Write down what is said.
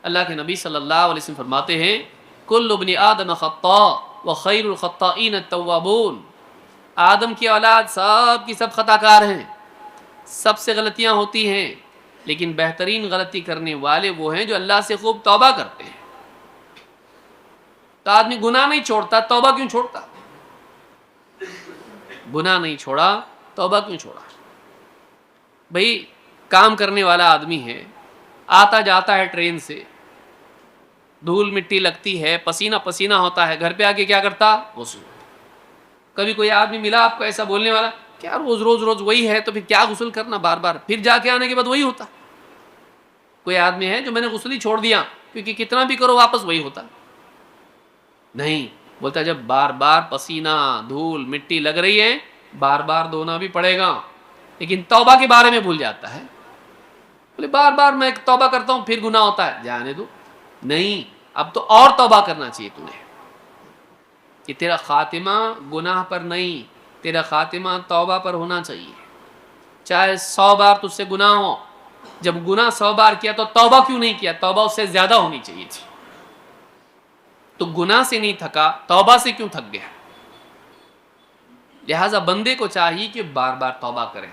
اللہ کے نبی صلی اللہ علیہ وسلم فرماتے ہیں کل ابن آدم خطاء وخیر الخطائین التوابون، آدم کی اولاد سب کی سب خطا کار ہیں، سب سے غلطیاں ہوتی ہیں، لیکن بہترین غلطی کرنے والے وہ ہیں جو اللہ سے خوب توبہ کرتے ہیں۔ تو آدمی گناہ نہیں چھوڑتا، توبہ کیوں چھوڑتا؟ گناہ نہیں چھوڑا، توبہ کیوں چھوڑا؟ بھئی کام کرنے والا آدمی ہے، آتا جاتا ہے ٹرین سے، دھول مٹی لگتی ہے، پسینہ پسینہ ہوتا ہے، گھر پہ آ کے کیا کرتا؟ غسل۔ کبھی کوئی آدمی ملا آپ کو ایسا بولنے والا، کیا روز روز روز وہی ہے تو پھر کیا غسل کرنا بار بار، پھر جا کے آنے کے بعد وہی ہوتا؟ کوئی آدمی ہے جو میں نے غسل ہی چھوڑ دیا کیونکہ کتنا بھی کرو واپس وہی ہوتا؟ نہیں، بولتا جب بار بار پسینہ دھول مٹی لگ رہی ہے بار بار دھونا بھی پڑے گا، لیکن توبہ کے بارے میں بھول جاتا ہے۔ بولے بار بار میں توبہ کرتا ہوں پھر گناہ ہوتا ہے، جانے دو، نہیں اب تو اور توبہ کرنا چاہیے تمہیں، کہ تیرا خاتمہ گناہ پر نہیں، تیرا خاتمہ توبہ پر ہونا چاہیے، چاہے 100 بار تجھ سے گناہ ہو۔ جب گناہ 100 بار کیا تو توبہ کیوں نہیں کیا؟ توبہ اس سے زیادہ ہونی چاہیے تھی۔ تو گناہ سے نہیں تھکا، توبہ سے کیوں تھک گیا؟ لہٰذا بندے کو چاہیے کہ بار بار توبہ کرے۔